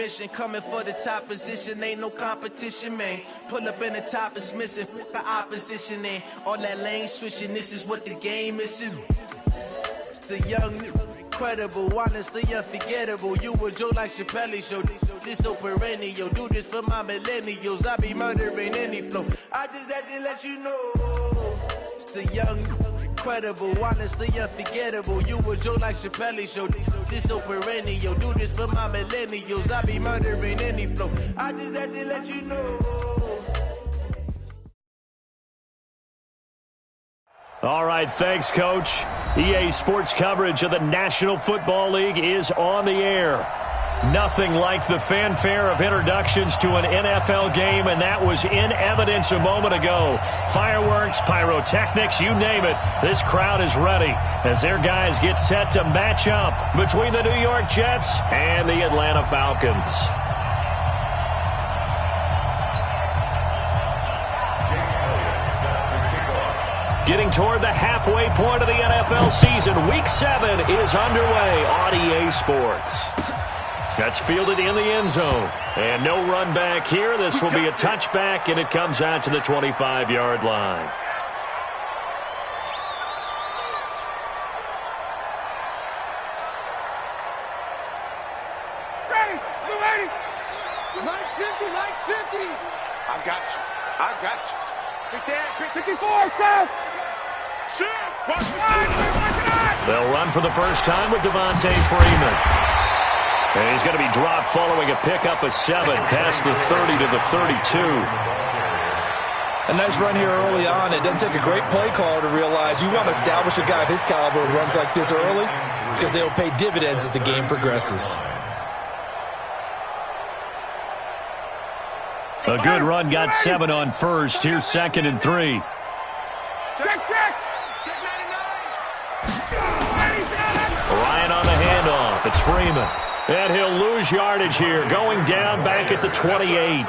mission, coming for the top position, ain't no competition, man. Pull up in the top is missing, the opposition, and all that lane switching, this is what the game is. It's the young, incredible, honestly unforgettable. You a Joe like Chappelle show, this so perennial. Do this for my millennials, I be murdering any flow. I just had to let you know, it's the young, incredible, honestly unforgettable. You a Joe like Chappelle show, this so perennial. Do this for my millennials, I be murdering any flow. I just had to let you know. All right, thanks, Coach. EA Sports coverage of the National Football League is on the air. Nothing like the fanfare of introductions to an NFL game, and that was in evidence a moment ago. Fireworks, pyrotechnics, you name it. This crowd is ready as their guys get set to match up between the New York Jets and the Atlanta Falcons. Getting toward the halfway point of the NFL season, Week 7 is underway on EA Sports. That's fielded in the end zone. And no run back here. This will be a touchback, and it comes out to the 25-yard line. Ready, you ready? Mike's 50, Mike's 50. I got you. 54, Sam. They'll run for the first time with Devontae Freeman. And he's going to be dropped following a pickup of 7 past the 30 to the 32. A nice run here early on. It doesn't take a great play caller to realize you want to establish a guy of his caliber who runs like this early because they'll pay dividends as the game progresses. A good run got 7 on first. Here's 2nd and 3. Ryan on the handoff. It's Freeman. And he'll lose yardage here, going down back at the 28.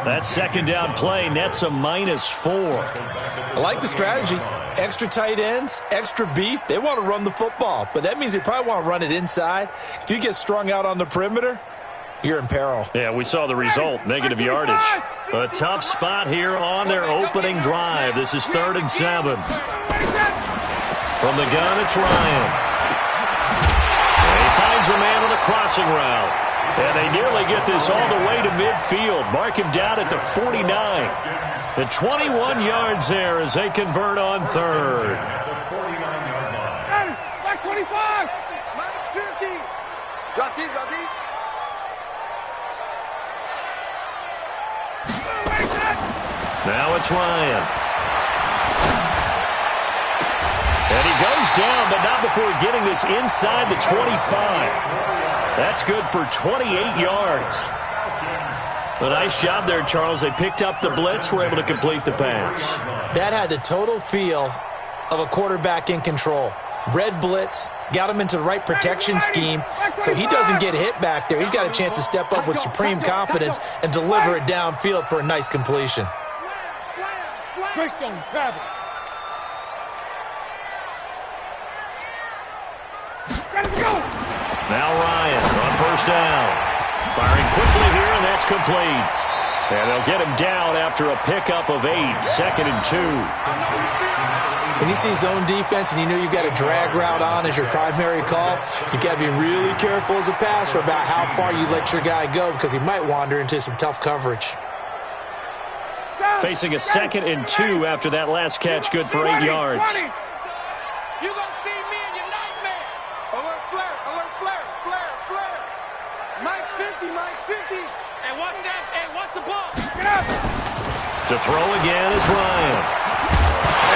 That second down play nets a -4. I like the strategy. Extra tight ends, extra beef. They want to run the football, but that means they probably want to run it inside. If you get strung out on the perimeter, you're in peril. Yeah, we saw the result, negative yardage. A tough spot here on their opening drive. This is 3rd and 7. From the gun, it's Ryan. And he finds a man on a crossing route. And they nearly get this all the way to midfield. Mark him down at the 49. The 21 yards there as they convert on 3rd. Back 25. Back 50. Drop deep, drop deep. Now it's Ryan. And he goes down, but not before getting this inside the 25. That's good for 28 yards. A nice job there, Charles. They picked up the blitz, were able to complete the pass. That had the total feel of a quarterback in control. Red blitz, got him into the right protection scheme, so he doesn't get hit back there. He's got a chance to step up with supreme confidence and deliver it downfield for a nice completion. Greystone travel. Now Ryan on first down. Firing quickly here, and that's complete. And they'll get him down after a pickup of 8, 2nd and 2. When you see zone defense and you know you've got a drag route on as your primary call, you got to be really careful as a passer about how far you let your guy go because he might wander into some tough coverage. Facing a 2nd and 2 after that last catch, good for 8 yards. You gonna see me in your nightmare. Alert flare, alert flare, flare, flare. Mike's 50, Mike's 50. Hey, watch that. Hey, watch the ball. Get up. To throw again is Ryan.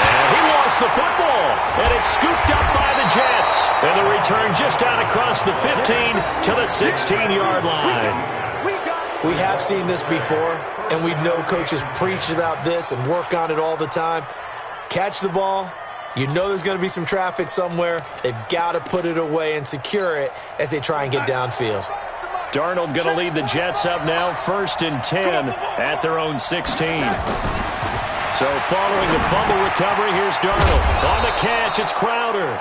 And he lost the football. And it's scooped up by the Jets. And the return just out across the 15 to the 16-yard line. We have seen this before, and we know coaches preach about this and work on it all the time. Catch the ball. You know there's going to be some traffic somewhere. They've got to put it away and secure it as they try and get downfield. Darnold going to lead the Jets up now, 1st and 10 at their own 16. So following the fumble recovery, here's Darnold. On the catch, it's Crowder.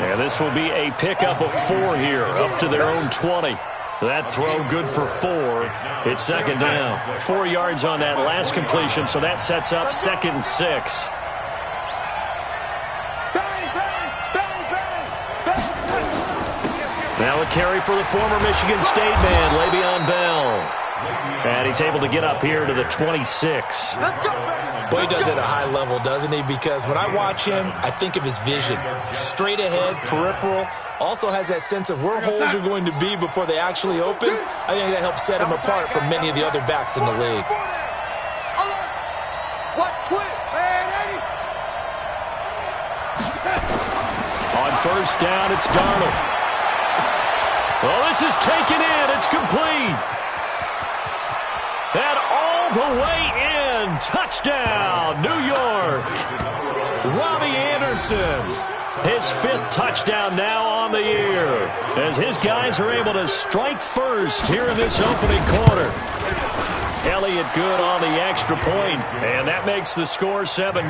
And this will be a pickup of 4 here, up to their own 20. That throw good for 4. It's second down. 4 yards on that last completion, so that sets up 2nd and 6. Now a carry for the former Michigan State man, Le'Veon Bell. And he's able to get up here to the 26. Boy, he does it at a high level, doesn't he? Because when I watch him, I think of his vision. Straight ahead, peripheral. Also has that sense of where holes are going to be before they actually open. I think that helps set him apart from many of the other backs in the league. On first down, it's Darnold. Well, this is taken in. It's complete. And all the way in. Touchdown, New York. Robbie Anderson. His 5th touchdown now on the year, as his guys are able to strike first here in this opening quarter. Elliott good on the extra point, and that makes the score 7-0.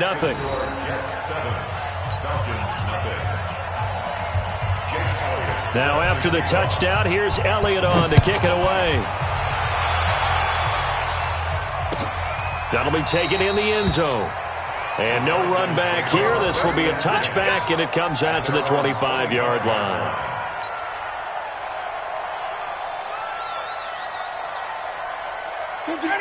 Now after the touchdown, here's Elliott on to kick it away. That'll be taken in the end zone. And no run back here. This will be a touchback, and it comes out to the 25-yard line.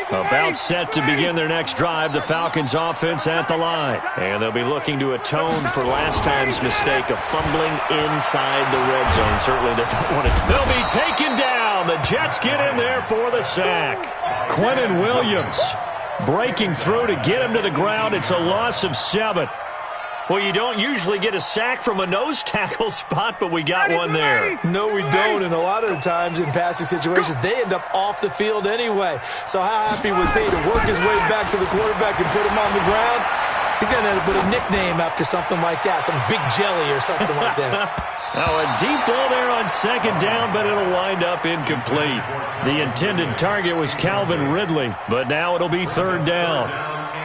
About set to begin their next drive, the Falcons offense at the line. And they'll be looking to atone for last time's mistake of fumbling inside the red zone. Certainly they don't want it. They'll be taken down. The Jets get in there for the sack. Quentin Williams breaking through to get him to the ground. It's a loss of 7. Well, you don't usually get a sack from a nose tackle spot, but we got one there. No, we don't, and a lot of the times in passing situations, they end up off the field anyway. So how happy was he to work his way back to the quarterback and put him on the ground? He's going to end up with a nickname after something like that, some Big Jelly or something like that. Now a deep ball there on second down, but it'll wind up incomplete. The intended target was Calvin Ridley, but now it'll be third down.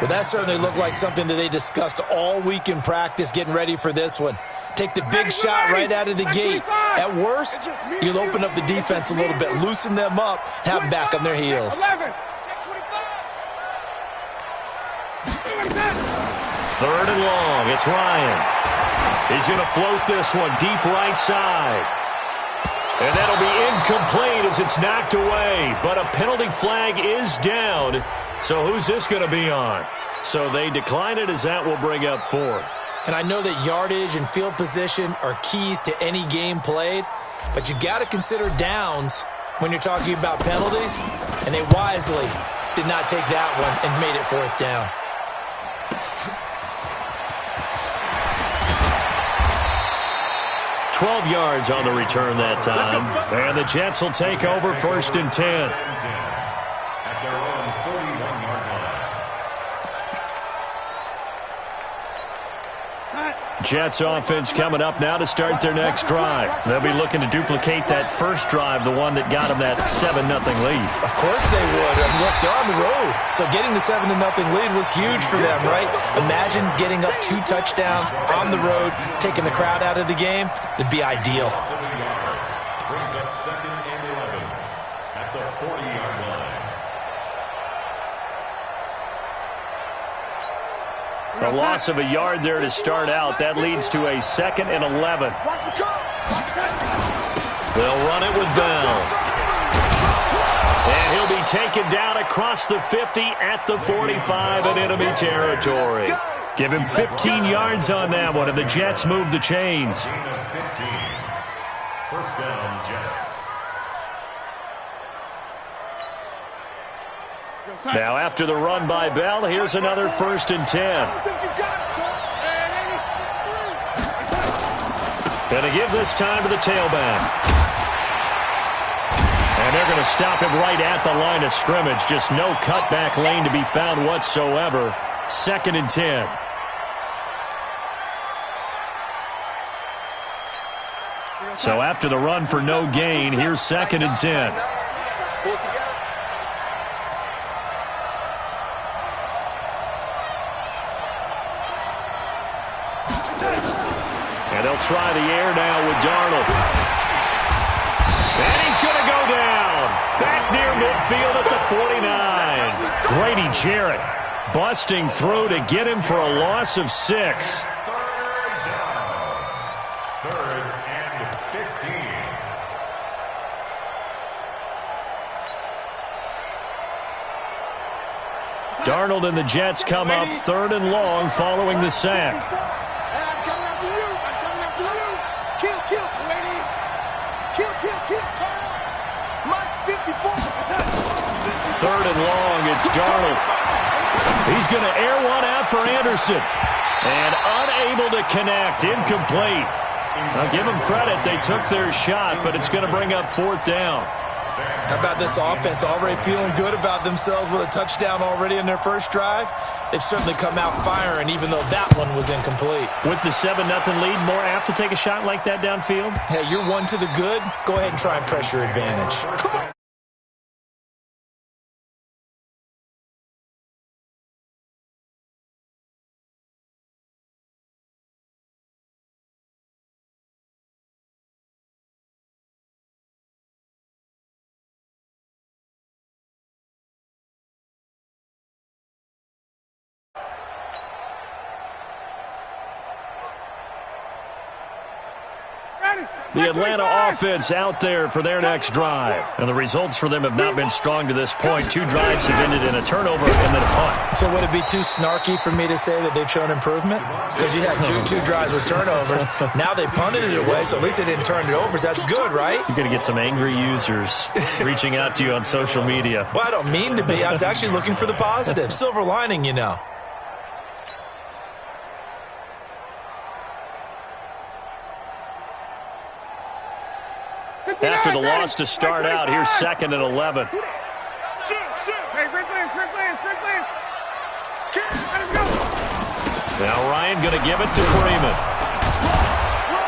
Well, that certainly looked like something that they discussed all week in practice, getting ready for this one. Take the big shot right out of the gate. At worst, you'll open up the defense a little bit, loosen them up, have them back on their heels. Third and long. It's Ryan. He's going to float this one deep right side. And that'll be incomplete as it's knocked away. But a penalty flag is down. So who's this going to be on? So they decline it as that will bring up 4th. And I know that yardage and field position are keys to any game played, but you got to consider downs when you're talking about penalties. And they wisely did not take that one and made it 4th down. $12 yards on the return that time. And the Jets will take over 1st and 10. Jets offense coming up now to start their next drive. They'll be looking to duplicate that first drive, the one that got them that 7-0 lead. Of course they would. Look, they're on the road. So getting the 7-0 lead was huge for them, right? Imagine getting up 2 touchdowns on the road, taking the crowd out of the game. It'd be ideal. Brings up 2nd and 11 at the 40-yard line. A loss of a yard there to start out. That leads to a 2nd and 11. They'll run it with Bell. And he'll be taken down across the 50 at the 45 in enemy territory. Give him 15 yards on that one, and the Jets move the chains. First down, Jets. Now after the run by Bell, here's another 1st and 10. Going to give this time to the tailback. And they're going to stop him right at the line of scrimmage. Just no cutback lane to be found whatsoever. 2nd and 10. So after the run for no gain, here's 2nd and 10. And they'll try the air now with Darnold. And he's going to go down. near midfield at the 49. Grady Jarrett busting through to get him for a loss of 6. Third and 15. Darnold and the Jets come up 3rd and long following the sack. I'm coming after you. I'm coming after you. Kill, kill, lady. Kill, kill, kill. Turn up. Mike's 54. 3rd and long, it's Darnold. He's going to air one out for Anderson. And unable to connect, incomplete. I'll give them credit, they took their shot, but it's going to bring up 4th down. How about this offense already feeling good about themselves with a touchdown already in their first drive? They've certainly come out firing, even though that one was incomplete. With the 7-0 lead, more apt to take a shot like that downfield? Hey, you're one to the good. Go ahead and try and press your advantage. Come on. The Atlanta offense out there for their next drive. And the results for them have not been strong to this point. 2 drives have ended in a turnover and then a punt. So would it be too snarky for me to say that they've shown improvement? Because you had two drives with turnovers. Now they punted it away, so at least they didn't turn it over. So that's good, right? You're going to get some angry users reaching out to you on social media. Well, I don't mean to be. I was actually looking for the positive. Silver lining, you know. After the loss to start out, here's 2nd and 11. Shoot, shoot. Hey, Rick Lance. Let him go. Now Ryan going to give it to Freeman.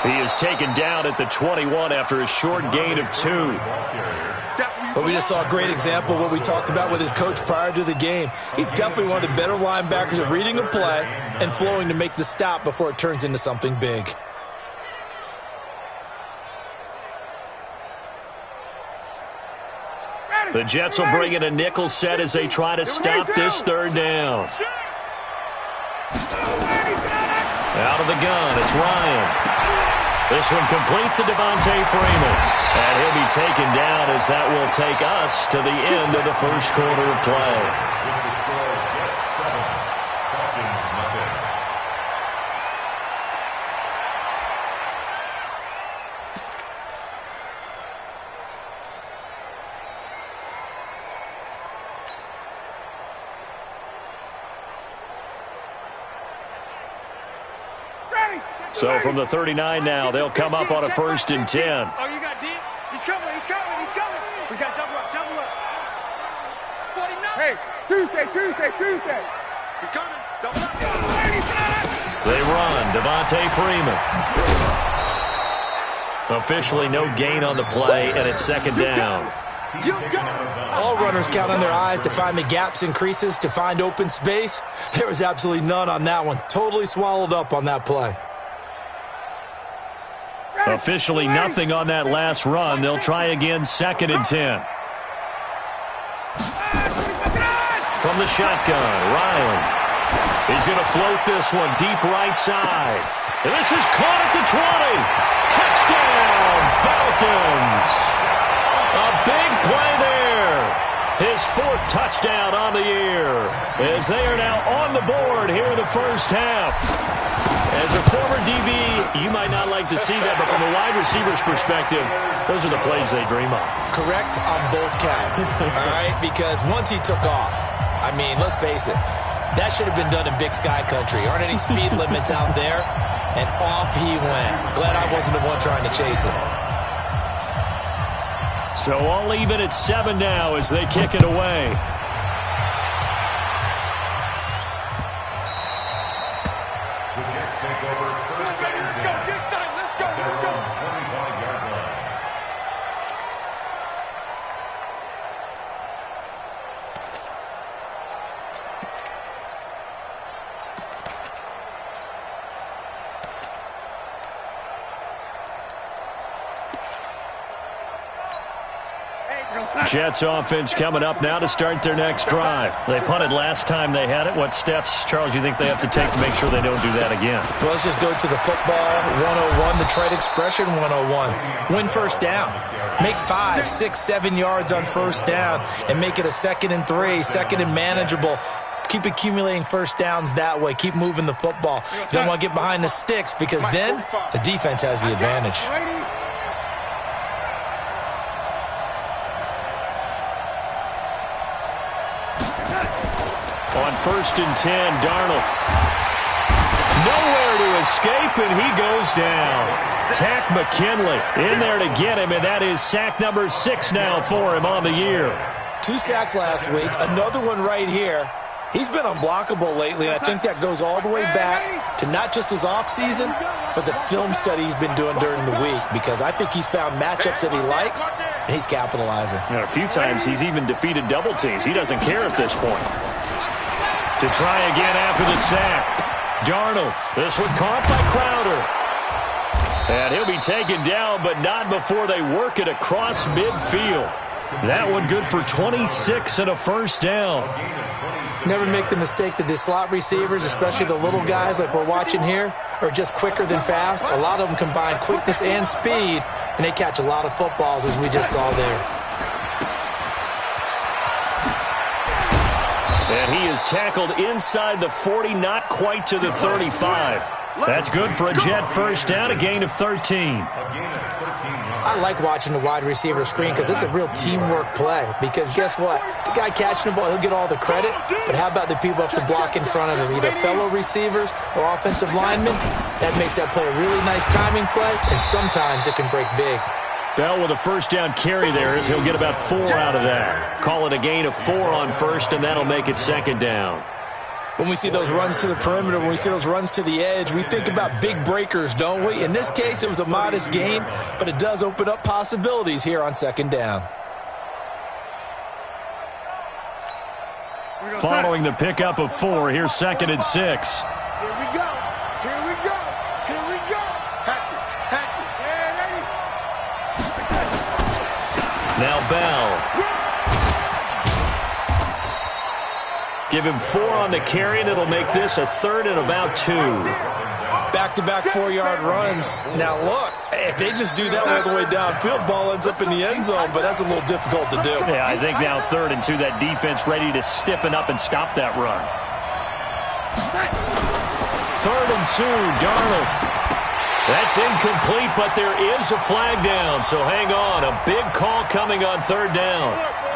He is taken down at the 21 after a short gain of 2. But we just saw a great example of what we talked about with his coach prior to the game. He's definitely one of the better linebackers at reading a play and flowing to make the stop before it turns into something big. The Jets will bring in a nickel set as they try to stop this 3rd down. Out of the gun, it's Ryan. This one complete to Devontae Freeman. And he'll be taken down as that will take us to the end of the first quarter of play. With the score, Jets 7, Falcons nothing. So from the 39 now, they'll come up on a 1st and 10. Oh, you got deep? He's coming. We got double up. 49. Hey, Tuesday. He's coming. Double up. They run. Devontae Freeman. Officially no gain on the play, and it's 2nd down. All runners count on their eyes to find the gaps and creases, to find open space. There was absolutely none on that one. Totally swallowed up on that play. Officially nothing on that last run. They'll try again, 2nd and 10. From the shotgun, Riley. He's going to float this one deep right side. And this is caught at the 20. Touchdown, Falcons. A big play there. His 4th touchdown on the year. As they are now on the board here in the first half. As a former DB, you might not like to see that, but from a wide receiver's perspective, those are the plays they dream of. Correct on both counts, all right? Because once he took off, I mean, let's face it, that should have been done in Big Sky Country. Aren't any speed limits out there? And off he went. Glad I wasn't the one trying to chase him. So all even at 7 now as they kick it away. The Jets take over 1st and 10. Let's go. Their own 25-yard line. Jets offense coming up now to start their next drive. They punted last time they had it. What steps, Charles, you think they have to take to make sure they don't do that again? Well, let's just go to the football 101, the trade expression 101. Win first down. Make 5, 6, 7 yards on first down and make it a 2nd and 3, 2nd and manageable. Keep accumulating first downs that way. Keep moving the football. You don't want to get behind the sticks because then the defense has the advantage. On 1st and 10, Darnold. Nowhere to escape, and he goes down. Tack McKinley in there to get him, and that is sack number 6 now for him on the year. 2 sacks last week, another one right here. He's been unblockable lately, and I think that goes all the way back to not just his offseason, but the film study he's been doing during the week, because I think he's found matchups that he likes, and he's capitalizing. You know, a few times he's even defeated double teams. He doesn't care at this point. To try again after the sack. Darnold, this one caught by Crowder. And he'll be taken down, but not before they work it across midfield. That one good for 26 and a first down. Never make the mistake that the slot receivers, especially the little guys like we're watching here, are just quicker than fast. A lot of them combine quickness and speed, and they catch a lot of footballs, as we just saw there. And he is tackled inside the 40, not quite to the 35. That's good for a Jet first down, a gain of 13. I like watching the wide receiver screen because it's a real teamwork play. Because guess what? The guy catching the ball, he'll get all the credit. But how about the people up to block in front of him? Either fellow receivers or offensive linemen. That makes that play a really nice timing play, and sometimes it can break big. Bell with a first down carry there as he'll get about 4 out of that. Call it a gain of 4 on first, and that'll make it second down. When we see those runs to the perimeter, when we see those runs to the edge, we think about big breakers, don't we? In this case, it was a modest gain, but it does open up possibilities here on second down. Following the pickup of 4, here's 2nd and 6. Here we go. Here we go. Here we go. Hatch it. Hatch it. Yeah, ready. Now Bell. Give him 4 on the carry, and it'll make this a 3rd and about 2. Back-to-back 4-yard runs. Now, look, if they just do that all the way downfield, ball ends up in the end zone, but that's a little difficult to do. Yeah, I think now 3rd and 2, that defense ready to stiffen up and stop that run. 3rd and 2, Darnold. That's incomplete, but there is a flag down, so hang on. A big call coming on 3rd down.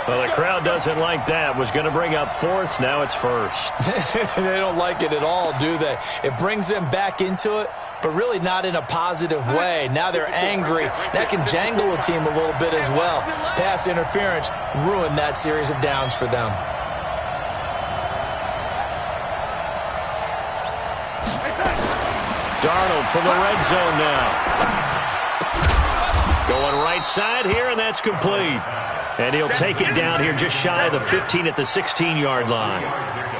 Well, the crowd doesn't like that. Was going to bring up 4th. Now it's 1st. They don't like it at all, do they? It brings them back into it, but really not in a positive way. Now they're angry. That can jangle a team a little bit as well. Pass interference ruined that series of downs for them. Darnold from the red zone now. Going right side here, and that's complete. And he'll take it down here just shy of the 15 at the 16-yard line.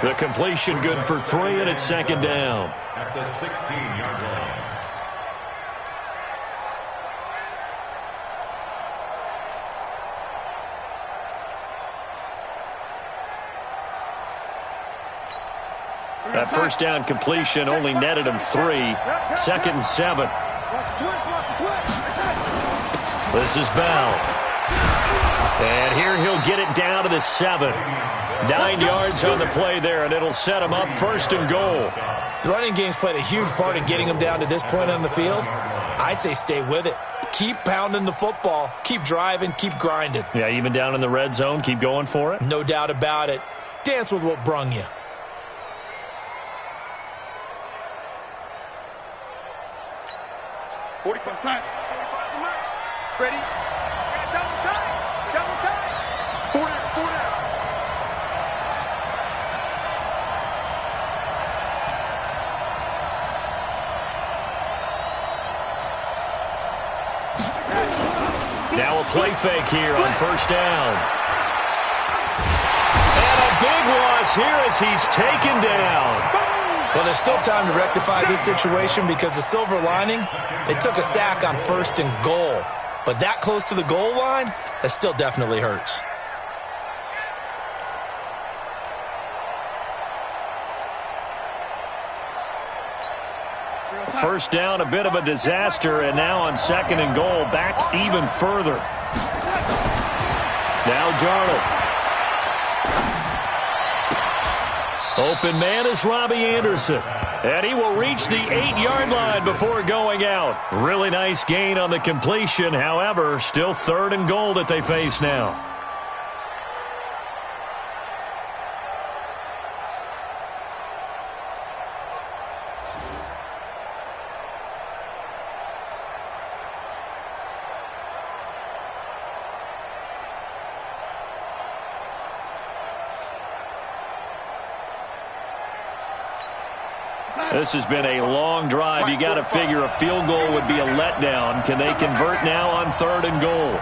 The completion good for 3, and it's second down. At the 16-yard line. That first down completion only netted him 3. 2nd and 7. This is Bell. And here he'll get it down to the 7. 9 yards on the play there, and it'll set him up 1st and goal. The running game's played a huge part in getting him down to this point on the field. I say stay with it. Keep pounding the football. Keep driving. Keep grinding. Yeah, even down in the red zone, keep going for it. No doubt about it. Dance with what brung you. Ready? Double time. Double time. 40. Now a play fake here on 1st down. And a big loss here as he's taken down. Well, there's still time to rectify this situation because the silver lining, they took a sack on 1st and goal. But that close to the goal line, that still definitely hurts. First down, a bit of a disaster, and now on 2nd and goal, back even further. Now Darnold. Open man is Robbie Anderson. And he will reach the 8-yard line before going out. Really nice gain on the completion. However, still 3rd and goal that they face now. This has been a long drive. You got to figure a field goal would be a letdown. Can they convert now on 3rd and goal?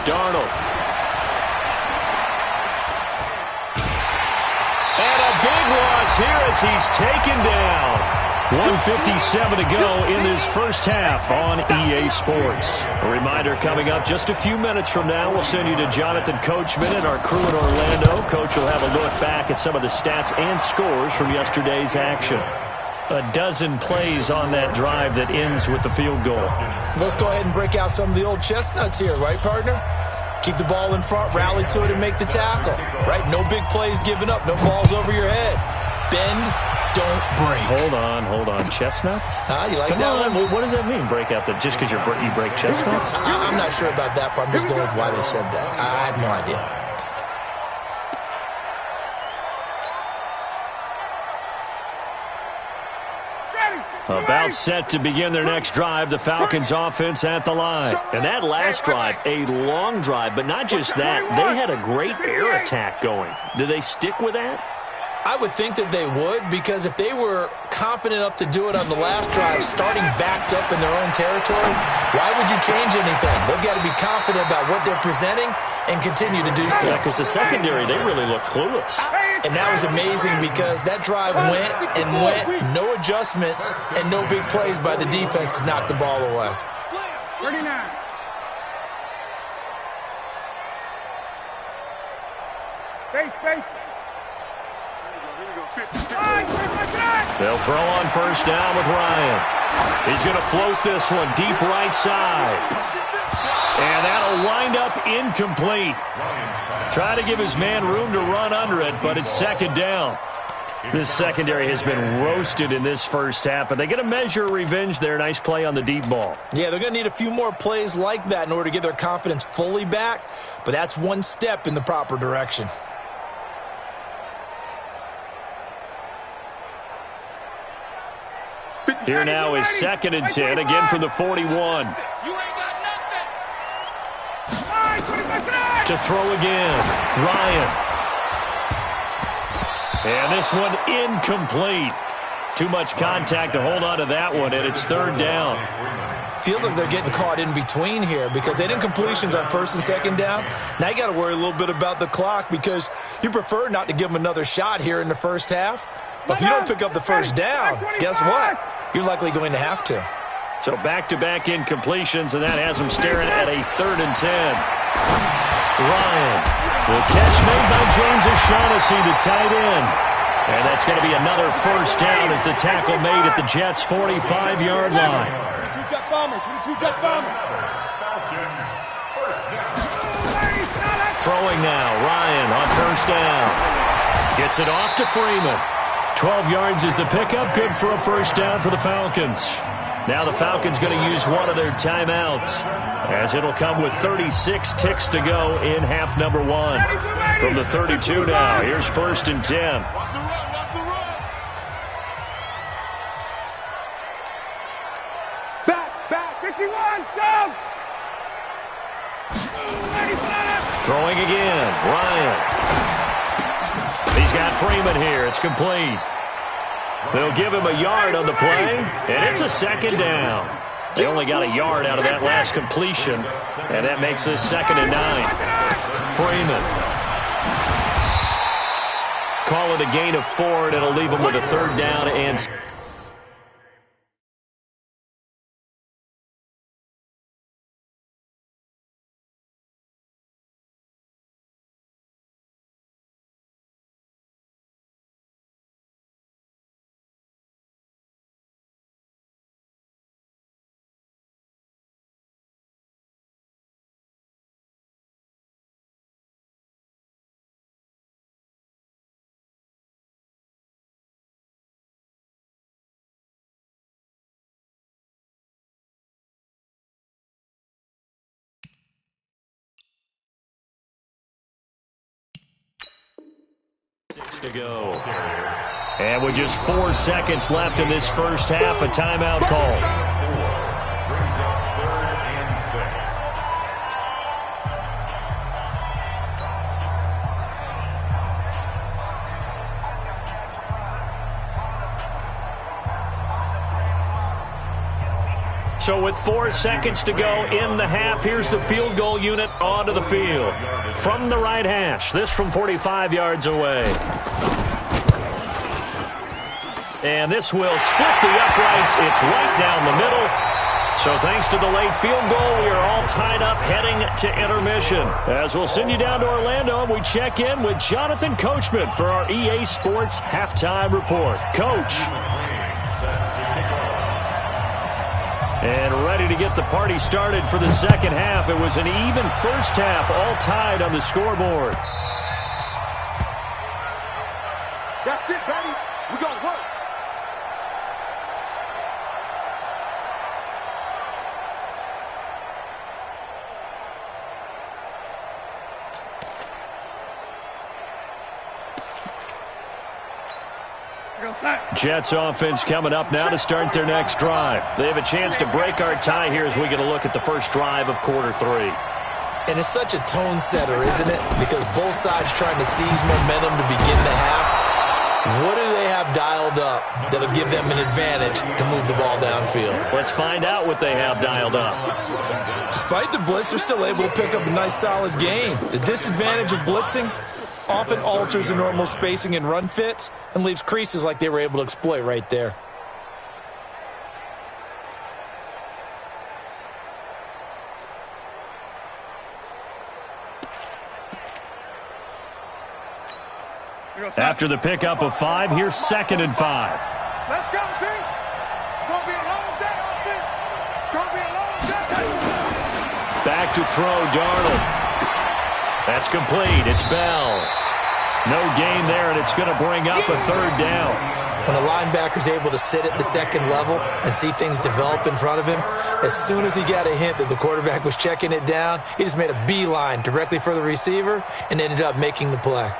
Darnold. And a big loss here as he's taken down. 1:57 to go in this first half on EA Sports. A reminder coming up just a few minutes from now. We'll send you to Jonathan Coachman and our crew in Orlando. Coach will have a look back at some of the stats and scores from yesterday's action. A dozen plays on that drive that ends with the field goal. Let's go ahead and break out some of the old chestnuts here, right, partner? Keep the ball in front, rally to it, and make the tackle. Right? No big plays given up. No balls over your head. Bend, don't break. Hold on. Chestnuts? You like Come that on. one? What does that mean, break out just because you break chestnuts? I'm not sure about that, but I'm just going with why they said that. I have no idea. About set to begin their next drive, the Falcons offense at the line. And that last drive, a long drive, but not just that. They had a great air attack going. Do they stick with that? I would think that they would, because if they were confident enough to do it on the last drive, starting backed up in their own territory, why would you change anything? They've got to be confident about what they're presenting and continue to do so. Yeah, because the secondary, they really look clueless. And that was amazing because that drive went and went, no adjustments, and no big plays by the defense to knock the ball away. 39. Space. They'll throw on first down with Ryan. He's going to float this one deep right side. And that'll wind up incomplete. Try to give his man room to run under it, but it's 2nd down. This secondary has been roasted in this first half, but they get a measure of revenge there. Nice play on the deep ball. Yeah, they're going to need a few more plays like that in order to get their confidence fully back, but that's one step in the proper direction. Here now is 2nd and 10, again from the 41. You ain't got nothing. To throw again, Ryan. And this one incomplete. Too much contact to hold on to that one, and it's 3rd down. Feels like they're getting caught in between here because they did completions on 1st and 2nd down. Now you got to worry a little bit about the clock because you prefer not to give them another shot here in the first half. But if you don't pick up the first down, guess what? You're likely going to have to. So back-to-back incompletions, and that has them staring at a 3rd and 10. Ryan. The catch made by James O'Shaughnessy, the tight end. And that's going to be another first down as the tackle made at the Jets' 45-yard line. Throwing now, Ryan on first down. Gets it off to Freeman. 12 yards is the pickup, good for a first down for the Falcons. Now the Falcons going to use one of their timeouts, as it'll come with 36 ticks to go in half number 1. From the 32 now, here's 1st and 10. Back, 51, jump! Throwing again, Ryan. He's got Freeman here. It's complete. They'll give him a yard on the play, and it's a 2nd down. They only got a yard out of that last completion, and that makes this 2nd and 9. Freeman. Call it a gain of 4, and it'll leave them with a 3rd down and seconds to go. And with just 4 seconds left in this first half, a timeout call. Brings up 3rd and 6. So with 4 seconds to go in the half, here's the field goal unit onto the field. From the right hash, this from 45 yards away. And this will split the uprights. It's right down the middle. So thanks to the late field goal, we are all tied up heading to intermission. As we'll send you down to Orlando, we check in with Jonathan Coachman for our EA Sports Halftime Report. Coach. And ready to get the party started for the second half. It was an even first half, all tied on the scoreboard. That's it, baby. We're going to work. Jets offense coming up now to start their next drive. They have a chance to break our tie here as we get a look at the first drive of quarter 3. And it's such a tone setter, isn't it? Because both sides trying to seize momentum to begin the half. What do they have dialed up that'll give them an advantage to move the ball downfield? Let's find out what they have dialed up. Despite the blitz, they're still able to pick up a nice solid gain. The disadvantage of blitzing often alters the normal spacing and run fits and leaves creases like they were able to exploit right there. After the pickup of 5, here's 2nd and 5. Let's go, team. It's going to be a long day, offense. It's going to be a long day. Back to throw, Darnold. That's complete. It's Bell. No gain there, and it's going to bring up a 3rd down. When a linebacker's able to sit at the second level and see things develop in front of him, as soon as he got a hint that the quarterback was checking it down, he just made a beeline directly for the receiver and ended up making the play.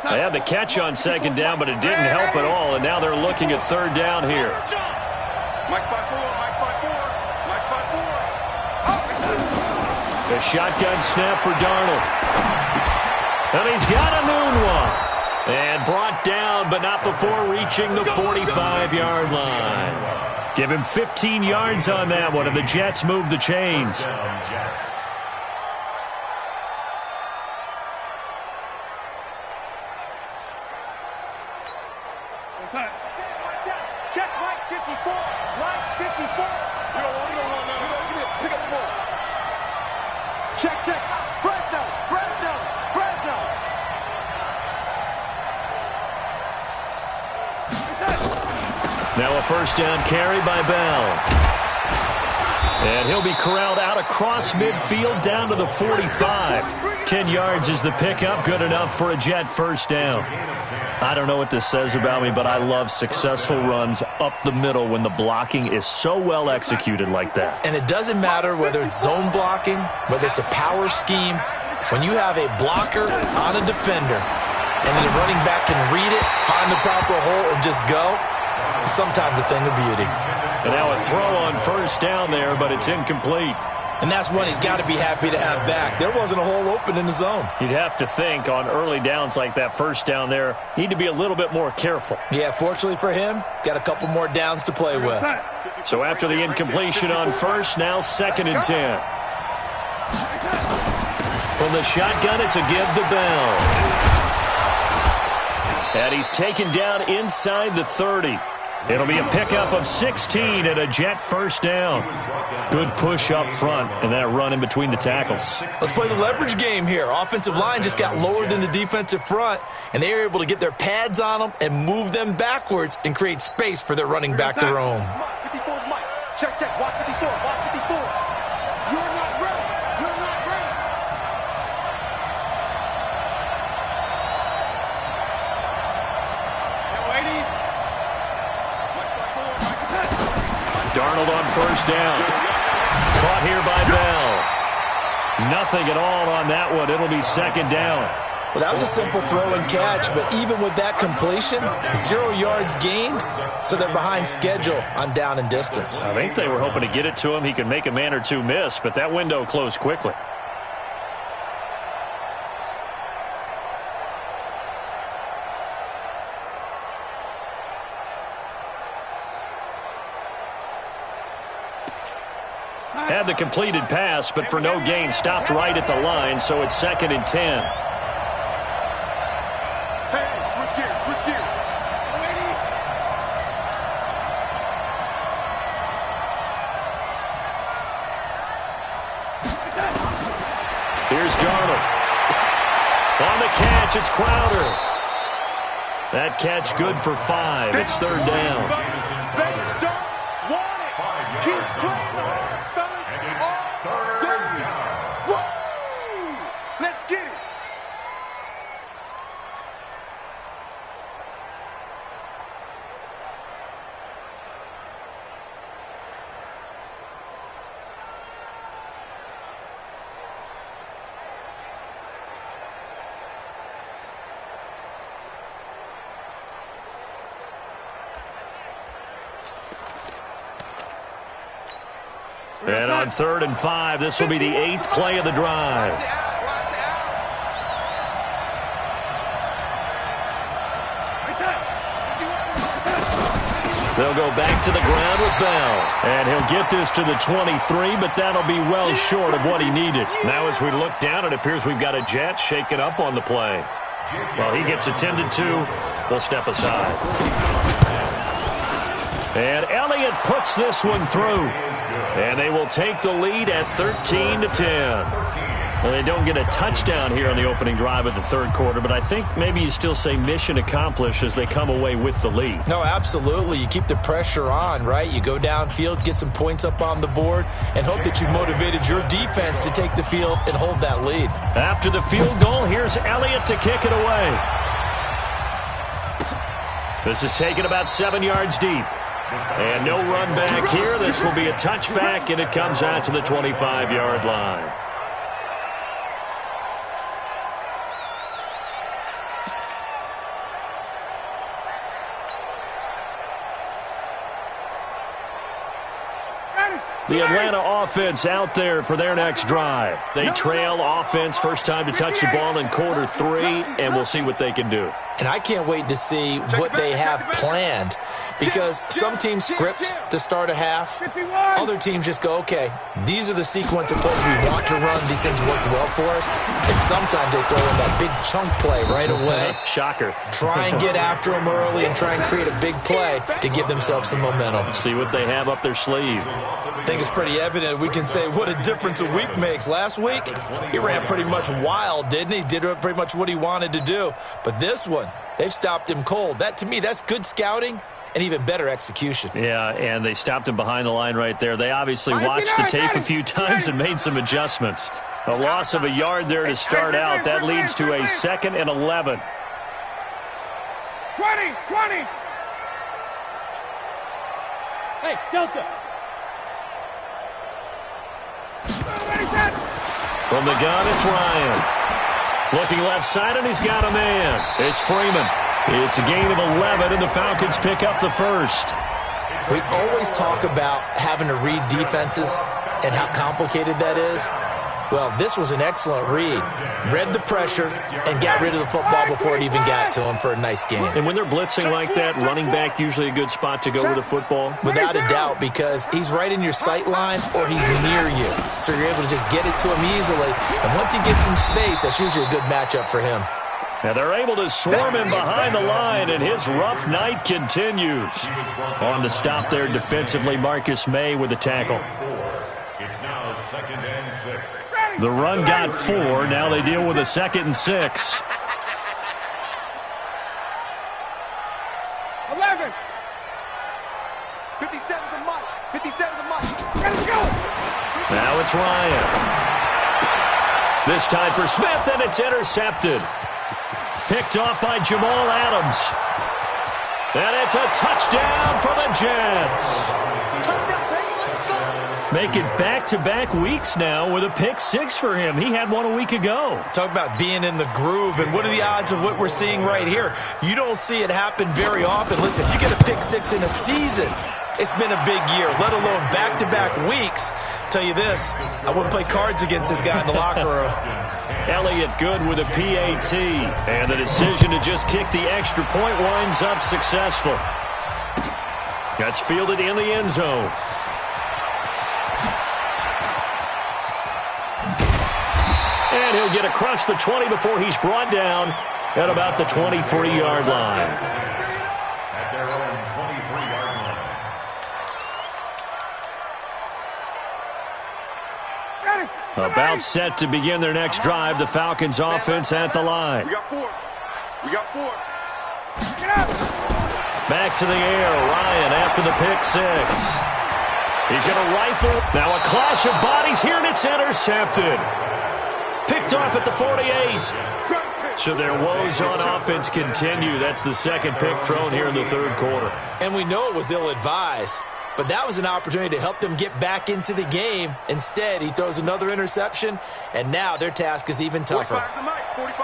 They had the catch on 2nd down, but it didn't help at all, and now they're looking at 3rd down here. Mike 5-4, Mike 5-4, Mike 5-4. The shotgun snap for Darnold. And he's got a moonwalk. And brought down, but not before reaching the 45-yard line. Give him 15 yards on that one, and the Jets move the chains. Check Mike 54. Mike 54. We don't want none. Pick up the ball. Check. Fresno. Now a 1st down carry by Bell. And he'll be corralled out across midfield down to the 45. 10 yards is the pickup. Good enough for a Jet 1st down. I don't know what this says about me, but I love successful runs up the middle when the blocking is so well executed like that. And it doesn't matter whether it's zone blocking, whether it's a power scheme. When you have a blocker on a defender and then the running back can read it, find the proper hole, and just go, sometimes a thing of beauty. And now a throw on 1st down there, but it's incomplete. And that's one he's got to be happy to have back. There wasn't a hole open in the zone. You'd have to think on early downs like that 1st down there, need to be a little bit more careful. Yeah, fortunately for him, got a couple more downs to play with. So after the incompletion on 1st, now 2nd and 10. From the shotgun, it's a give to Bell. And he's taken down inside the 30. It'll be a pickup of 16 and a Jet 1st down. Good push up front and that run in between the tackles. Let's play the leverage game here. Offensive line just got lower than the defensive front, and they were able to get their pads on them and move them backwards and create space for their running back to roam. 54 is Mike. Check. Watch 54. Watch 54. You're not ready. on first down. Caught here by Bell. Nothing at all on that one. It'll be second down. Well, that was a simple throw and catch, but even with that completion, 0 yards gained, so they're behind schedule on down and distance. I think they were hoping to get it to him. He could make a man or two miss, but that window closed quickly. Had the completed pass, but for no gain, stopped right at the line, so it's 2nd and 10. Here's Darnold. On the catch, it's Crowder. That catch good for 5. It's 3rd down. They don't want it. Keep playing on, fellas. All day. Woo! Let's get it. And on 3rd and 5, this will be the 8th play of the drive. They'll go back to the ground with Bell. And he'll get this to the 23, but that'll be well short of what he needed. Now as we look down, it appears we've got a Jet shaken up on the play. While he gets attended to, we'll step aside. And Elliott puts this one through. And they will take the lead at 13-10. Well, they don't get a touchdown here on the opening drive of the 3rd quarter, but I think maybe you still say mission accomplished as they come away with the lead. No, absolutely. You keep the pressure on, right? You go downfield, get some points up on the board, and hope that you motivated your defense to take the field and hold that lead. After the field goal, here's Elliott to kick it away. This is taken about 7 yards deep. And no run back here. This will be a touchback, and it comes out to the 25-yard line. The Atlanta offense out there for their next drive. They trail offense, first time to touch the ball in quarter 3, and we'll see what they can do. And I can't wait to see what they have planned, because some teams script to start a half. Other teams just go, okay, these are the sequence of plays we want to run. These things worked well for us. And sometimes they throw in that big chunk play right away. Shocker. Try and get after them early and try and create a big play to give themselves some momentum. See what they have up their sleeve. I think it's pretty evident. We can say what a difference a week makes. Last week, he ran pretty much wild, didn't he? Did pretty much what he wanted to do. But this one, they've stopped him cold. That, to me, that's good scouting and even better execution. Yeah, and they stopped him behind the line right there. They obviously watched the tape a few times and made some adjustments. A loss of a yard there to start out. That leads to a 2nd and 11. 20. Hey, Delta. From the gun, it's Ryan. Looking left side, and he's got a man. It's Freeman. It's a gain of 11, and the Falcons pick up the first. We always talk about having to read defenses and how complicated that is. Well, this was an excellent read. Read the pressure and got rid of the football before it even got to him for a nice game. And when they're blitzing like that, running back usually a good spot to go with the football? Without a doubt, because he's right in your sight line or he's near you. So you're able to just get it to him easily. And once he gets in space, that's usually a good matchup for him. Now they're able to swarm him behind the line, and his rough night continues. On the stop there defensively, Marcus May with a tackle. It's now 2nd and 6. The run got 4. Now they deal with a 2nd and 6. 11. 57's a mark. 57's a mark. Let's go. Now it's Ryan. This time for Smith, and it's intercepted. Picked off by Jamal Adams. And it's a touchdown for the Jets. Make it back-to-back weeks now with a pick six for him. He had one a week ago. Talk about being in the groove, and what are the odds of what we're seeing right here? You don't see it happen very often. Listen, you get a pick six in a season, it's been a big year, let alone back-to-back weeks. Tell you this, I wouldn't play cards against this guy in the locker room. Elliott good with a PAT, and the decision to just kick the extra point winds up successful. That's fielded in the end zone. And he'll get across the 20 before he's brought down at about the 23-yard line. At their own 23-yard line. About set to begin their next drive. The Falcons offense at the line. We got four. We got four. Back to the air. Ryan after the pick six. He's going to rifle. Now a clash of bodies here, and it's intercepted. Picked off at the 48. So their woes on offense continue. That's the second pick thrown here in the third quarter. And we know it was ill-advised, but that was an opportunity to help them get back into the game. Instead, he throws another interception, and now their task is even tougher.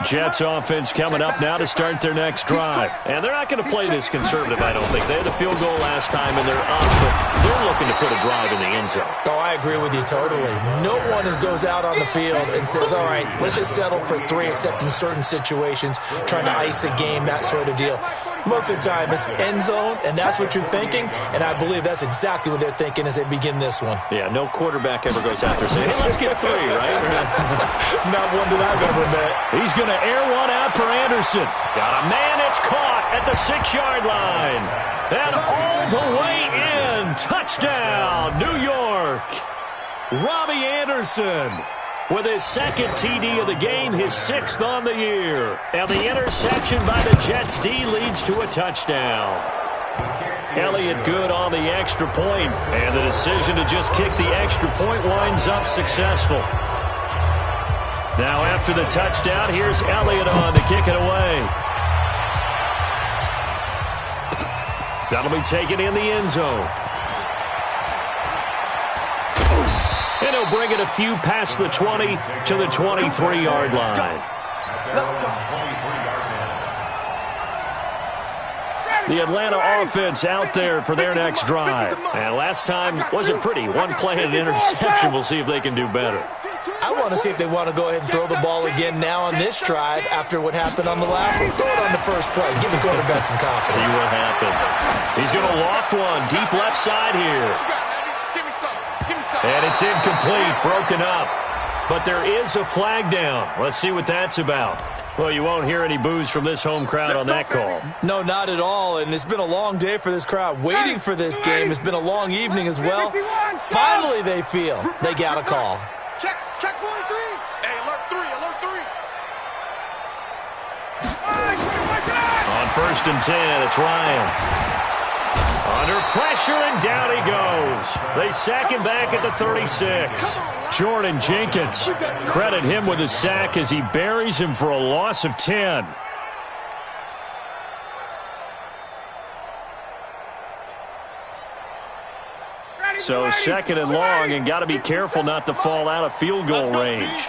Jets offense coming up now to start their next drive. And they're not going to play this conservative, I don't think. They had a field goal last time, and they're up, but they're looking to put a drive in the end zone. Oh, I agree with you totally. No one goes out on the field and says, all right, let's just settle for three, except in certain situations, trying to ice a game, that sort of deal. Most of the time, it's end zone, and that's what you're thinking, and I believe that's exactly what they're thinking as they begin this one. Yeah, no quarterback ever goes out there saying, hey, let's get three, right? Not one that I've ever met. He's going to air one out for Anderson. Got a man, it's caught at the 6-yard line. And all the way in. Touchdown, New York. Robbie Anderson with his second TD of the game, his 6th on the year. And the interception by the Jets D leads to a touchdown. Elliott good on the extra point, and the decision to just kick the extra point winds up successful. Now after the touchdown, here's Elliott on to kick it away. That'll be taken in the end zone. And he'll bring it a few past the 20 to the 23-yard line. The Atlanta offense out there for their next drive. And last time wasn't pretty. One play and an interception. We'll see if they can do better. I want to see if they want to go ahead and throw the ball again now on this drive after what happened on the last one. Throw it on the first play. Give the quarterback some confidence. See what happens. He's going to loft one deep left side here. And it's incomplete, broken up. But there is a flag down. Let's see what that's about. Well, you won't hear any boos from this home crowd on that call. No, not at all. And it's been a long day for this crowd. Waiting for this game. It's been a long evening as well. Finally, they feel they got a call. Check 43. Hey, alert 3, alert 3. On 1st and 10, it's Ryan. Under pressure, and down he goes. They sack him back at the 36. Jordan Jenkins, credit him with a sack as he buries him for a loss of 10. So 2nd and long, and got to be careful not to fall out of field goal range.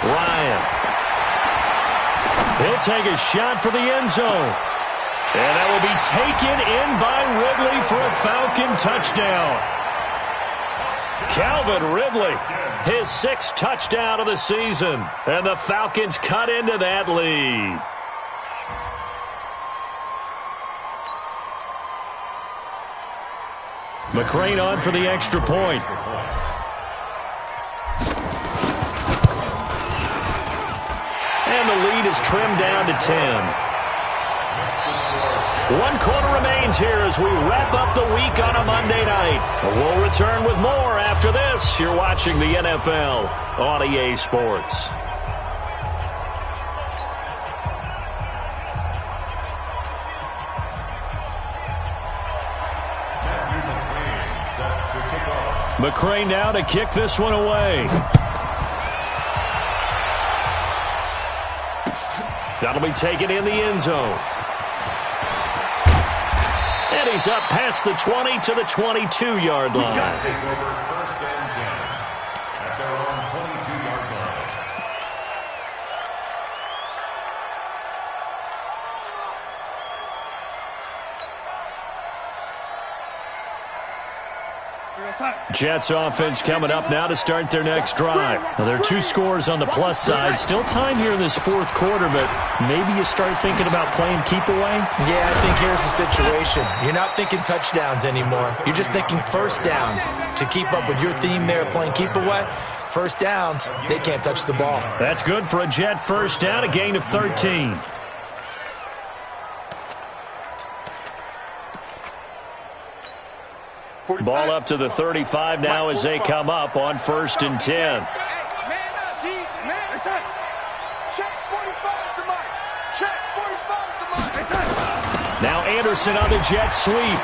Ryan. He'll take a shot for the end zone. And that will be taken in by Ridley for a Falcon touchdown. Calvin Ridley, his 6th touchdown of the season. And the Falcons cut into that lead. McCrane on for the extra point. And the lead is trimmed down to 10. 1 quarter remains here as we wrap up the week on a Monday night. We'll return with more after this. You're watching the NFL on EA Sports. McCrane now to kick this one away. That'll be taken in the end zone. And plays up past the 20 to the 22-yard line. Take over 1st and 10 at their own 22-yard line. Jets offense coming up now to start their next drive. Now, there are 2 scores on the plus side. Still time here in this 4th quarter, but maybe you start thinking about playing keep away? Yeah, I think here's the situation. You're not thinking touchdowns anymore. You're just thinking first downs. To keep up with your theme there, playing keep away, first downs, they can't touch the ball. That's good for a Jet first down, a gain of 13. Ball up to the 35 now as they come up on 1st and 10. Man up, D. Man up. Check 45 to Mike. Check 45 to Mike. Now Anderson on the jet sweep.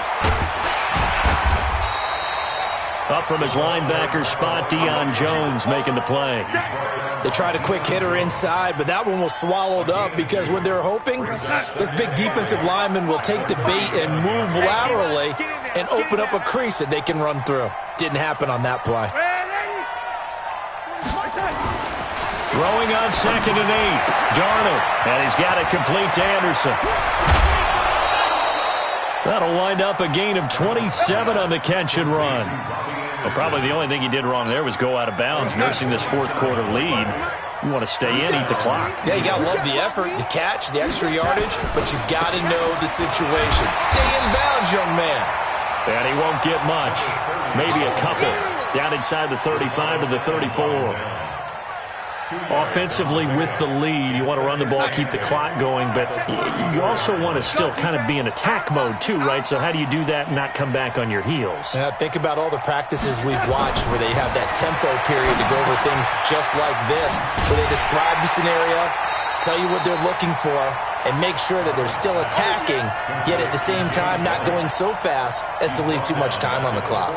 Up from his linebacker spot, Deion Jones making the play. They tried a quick hitter inside, but that one was swallowed up because what they're hoping, those big defensive linemen will take the bait and move laterally and open up a crease that they can run through. Didn't happen on that play. Throwing on 2nd and 8. Darnold, and he's got it complete to Anderson. That'll wind up a gain of 27 on the catch and run. Well, probably the only thing he did wrong there was go out of bounds, nursing this 4th quarter lead. You want to stay in, eat the clock. Yeah, you got to love the effort, the catch, the extra yardage, but you got to know the situation. Stay in bounds, young man. And he won't get much. Maybe a couple. Down inside the 35 to the 34. Offensively with the lead, you want to run the ball, keep the clock going, but you also want to still kind of be in attack mode too, right? So how do you do that and not come back on your heels? Yeah, think about all the practices we've watched where they have that tempo period to go over things just like this, where they describe the scenario, tell you what they're looking for, and make sure that they're still attacking, yet at the same time not going so fast as to leave too much time on the clock.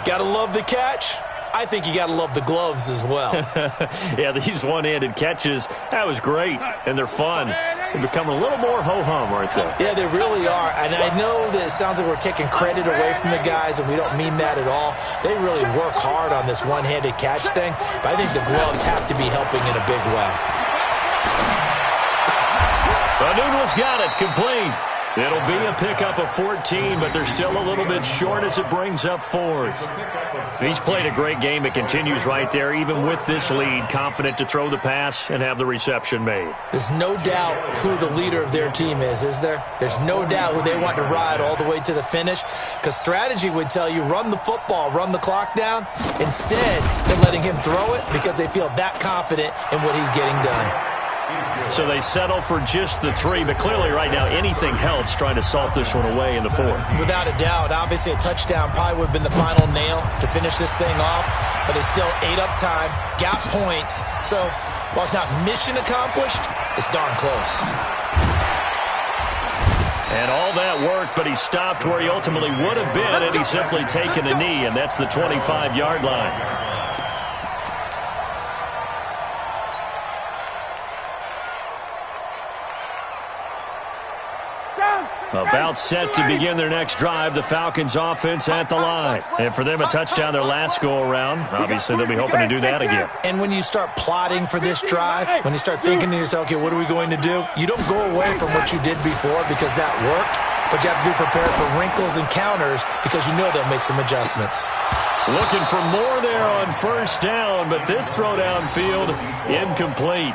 Gotta love the catch. I think you got to love the gloves as well. Yeah, these one-handed catches, that was great, and they're fun. They're becoming a little more ho-hum, aren't they? Yeah, they really are, and I know that it sounds like we're taking credit away from the guys, and we don't mean that at all. They really work hard on this one-handed catch thing, but I think the gloves have to be helping in a big way. Noodle's got it, complete. It'll be a pickup of 14, but they're still a little bit short as it brings up 4th. He's played a great game. It continues right there, even with this lead, confident to throw the pass and have the reception made. There's no doubt who the leader of their team is there? There's no doubt who they want to ride all the way to the finish, because strategy would tell you run the football, run the clock down. Instead, they're letting him throw it because they feel that confident in what he's getting done. So they settle for just the 3, but clearly right now anything helps trying to salt this one away in the 4th. Without a doubt, obviously a touchdown probably would have been the final nail to finish this thing off, but it's still ate up time, got points. So while it's not mission accomplished, it's darn close. And all that work, but he stopped where he ultimately would have been had he simply taken a knee, and that's the 25-yard line. About set to begin their next drive, the Falcons offense at the line. And for them, a touchdown their last go-around. Obviously, they'll be hoping to do that again. And when you start plotting for this drive, when you start thinking to yourself, okay, what are we going to do? You don't go away from what you did before because that worked, but you have to be prepared for wrinkles and counters because you know they'll make some adjustments. Looking for more there on first down, but this throw downfield, incomplete.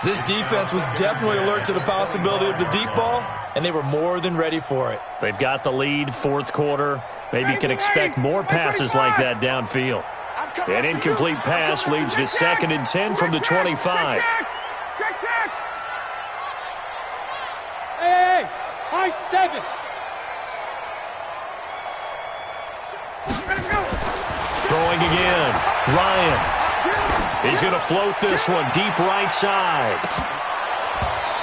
This defense was definitely alert to the possibility of the deep ball, and they were more than ready for it. They've got the lead, 4th quarter. Maybe you can expect more passes like that downfield. An incomplete pass leads to 2nd and 10 from the 25. Hey, high 7. Throwing again. Ryan. He's going to float this one deep right side.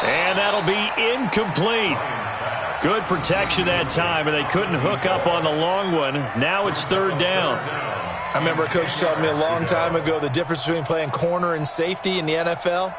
And that'll be incomplete. Good protection that time, and they couldn't hook up on the long one. Now it's 3rd down. I remember a coach telling me a long time ago the difference between playing corner and safety in the NFL.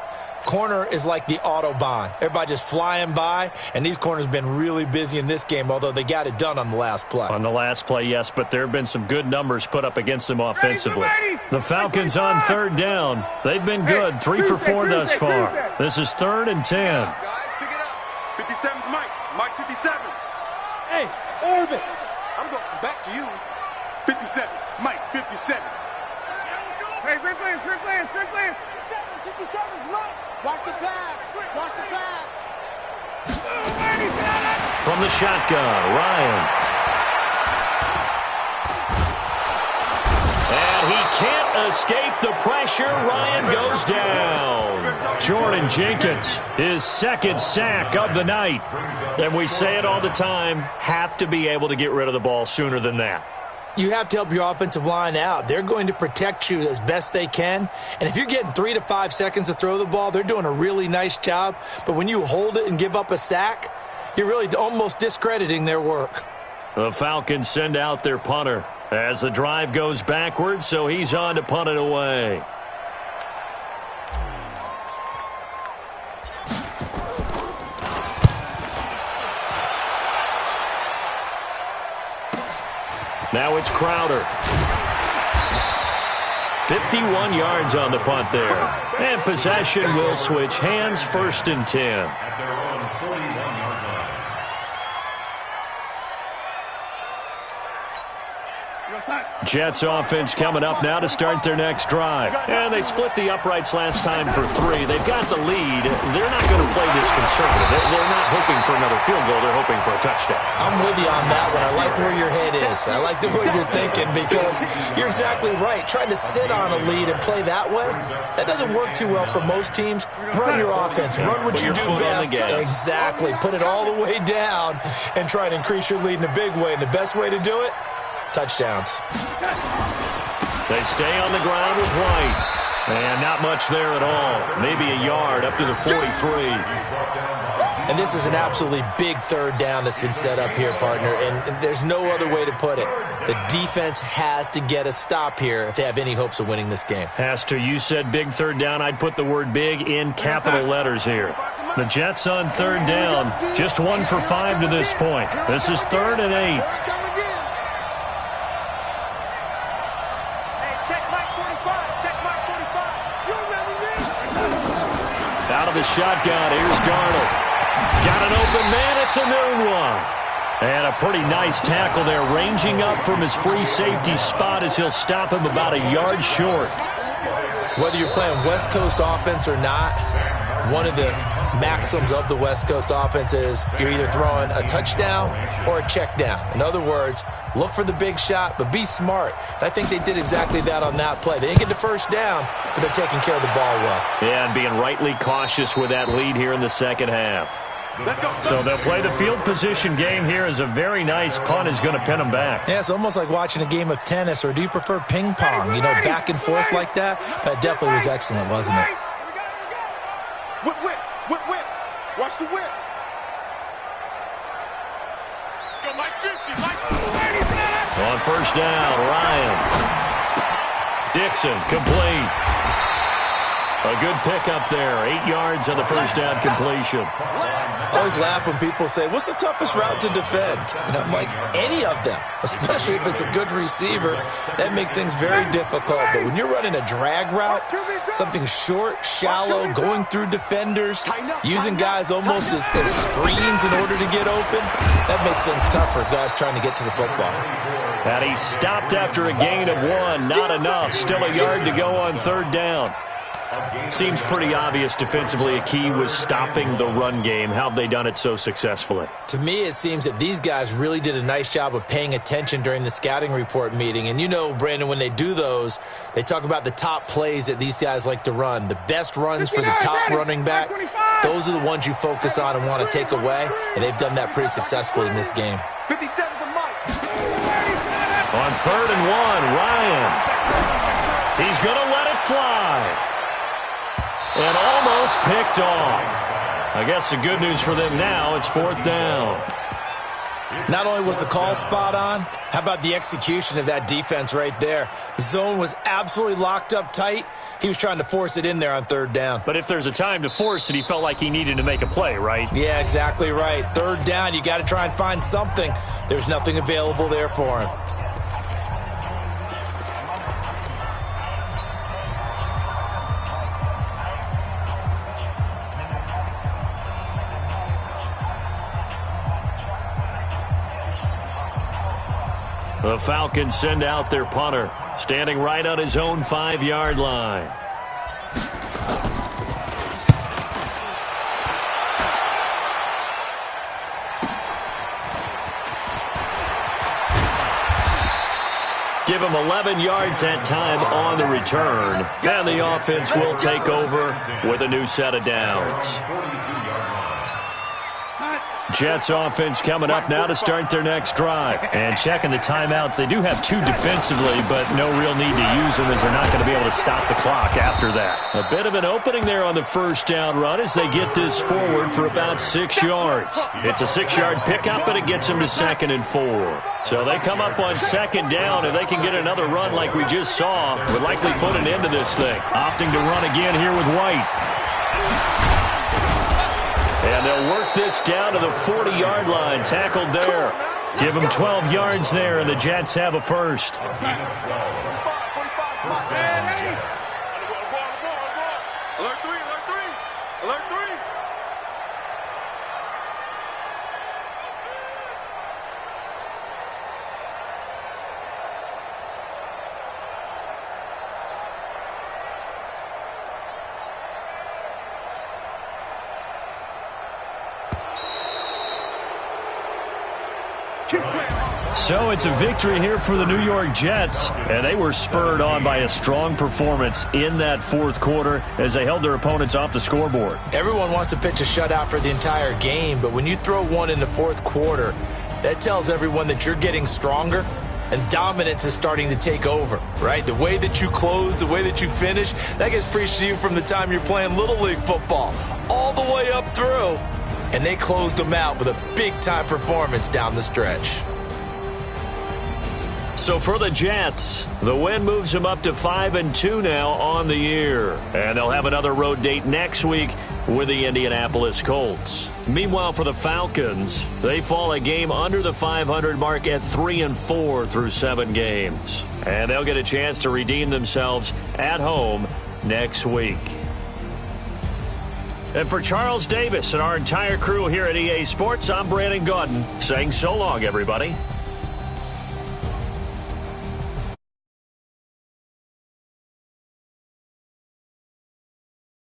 Corner is like the Autobahn. Everybody just flying by, and these corners have been really busy in this game, although they got it done on the last play. On the last play, yes, but there have been some good numbers put up against them offensively. The Falcons on third down. They've been good, 3 for 4 thus far. This is 3rd and 10. Guys, pick it up. 57's Mike. Mike 57. Hey, Urban. I'm going back to you. 57. Mike 57. Hey, great players. 57's Mike. Watch the pass. Watch the pass. From the shotgun, Ryan. And he can't escape the pressure. Ryan goes down. Jordan Jenkins, his 2nd sack of the night. And we say it all the time, have to be able to get rid of the ball sooner than that. You have to help your offensive line out. They're going to protect you as best they can. And if you're getting 3 to 5 seconds to throw the ball, they're doing a really nice job. But when you hold it and give up a sack, you're really almost discrediting their work. The Falcons send out their punter as the drive goes backwards, so he's on to punt it away. Now it's Crowder. 51 yards on the punt there. And possession will switch hands, 1st and 10. At their own 41-yard line. Jets offense coming up now to start their next drive. And they split the uprights last time for 3. They've got the lead. They're not going to play this conservative. They're not hoping for another field goal. They're hoping for a touchdown. I'm with you on that one. I like where your head is. I like the way you're thinking because you're exactly right. Trying to sit on a lead and play that way, that doesn't work too well for most teams. Run your offense. Run what you do best. Exactly. Put it all the way down and try and increase your lead in a big way. And the best way to do it, touchdowns. They stay on the ground with White. And not much there at all. Maybe a yard up to the 43. And this is an absolutely big 3rd down that's been set up here, partner. And there's no other way to put it. The defense has to get a stop here if they have any hopes of winning this game. Has to. You said big 3rd down. I'd put the word big in capital letters here. The Jets on 3rd down. Just 1 for 5 to this point. This is 3rd and 8. Out of the shotgun, here's Darnold. Got an open man, it's a noon one. And a pretty nice tackle there, ranging up from his free safety spot as he'll stop him about a yard short. Whether you're playing West Coast offense or not, one of the maxims of the West Coast offense is you're either throwing a touchdown or a check down. In other words, look for the big shot, but be smart. And I think they did exactly that on that play. They didn't get the first down, but they're taking care of the ball well. Yeah, and being rightly cautious with that lead here in the second half. So they'll play the field position game here as a very nice punt is going to pin them back. Yeah, it's almost like watching a game of tennis, or do you prefer ping pong? You know, back and forth like that? That definitely was excellent, wasn't it? Whip, whip, whip, whip. Watch the whip. Go, Mike 50, Mike 50. On 1st down, Ryan. Dixon, complete. A good pickup there. 8 yards on the 1st down completion. I always laugh when people say, what's the toughest route to defend? And I'm like, any of them, especially if it's a good receiver. That makes things very difficult. But when you're running a drag route, something short, shallow, going through defenders, using guys almost as screens in order to get open, that makes things tough for guys trying to get to the football. And he stopped after a gain of 1. Not enough. Still a yard to go on 3rd down. Seems pretty obvious defensively a key was stopping the run game. How have they done it so successfully? To me, it seems that these guys really did a nice job of paying attention during the scouting report meeting. And you know, Brandon, when they do those, they talk about the top plays that these guys like to run. The best runs for the top running back, those are the ones you focus on and want to take away. And they've done that pretty successfully in this game. 57 to Mike. On 3rd and 1, Ryan. He's going to let it fly. And almost picked off. I guess the good news for them now, it's 4th down. Not only was the call spot on, how about the execution of that defense right there? The zone was absolutely locked up tight. He was trying to force it in there on third down. But if there's a time to force it, he felt like he needed to make a play, right? Yeah, exactly right. Third down, you got to try and find something. There's nothing available there for him. The Falcons send out their punter, standing right on his own 5-yard line. Give him 11 yards that time on the return. And the offense will take over with a new set of downs. Jets offense coming up now to start their next drive. And checking the timeouts. They do have 2 defensively, but no real need to use them as they're not going to be able to stop the clock after that. A bit of an opening there on the first down run as they get this forward for about 6 yards. It's a 6-yard pickup, but it gets them to 2nd and 4. So they come up on 2nd down, and they can get another run like we just saw. Would likely put an end to this thing. Opting to run again here with White. And they'll work this down to the 40-yard line. Tackled there. Give them 12 yards there, and the Jets have a first. First down, Jets. Alert 3, alert 3, alert 3. So it's a victory here for the New York Jets, and they were spurred on by a strong performance in that fourth quarter as they held their opponents off the scoreboard. Everyone wants to pitch a shutout for the entire game, but when you throw one in the fourth quarter, that tells everyone that you're getting stronger and dominance is starting to take over, right? The way that you close, the way that you finish, that gets preached to you from the time you're playing Little League football all the way up through, and they closed them out with a big-time performance down the stretch. So for the Jets, the win moves them up to 5-2 now on the year. And they'll have another road date next week with the Indianapolis Colts. Meanwhile, for the Falcons, they fall a game under the 500 mark at 3-4 through 7 games. And they'll get a chance to redeem themselves at home next week. And for Charles Davis and our entire crew here at EA Sports, I'm Brandon Gaudin saying so long, everybody.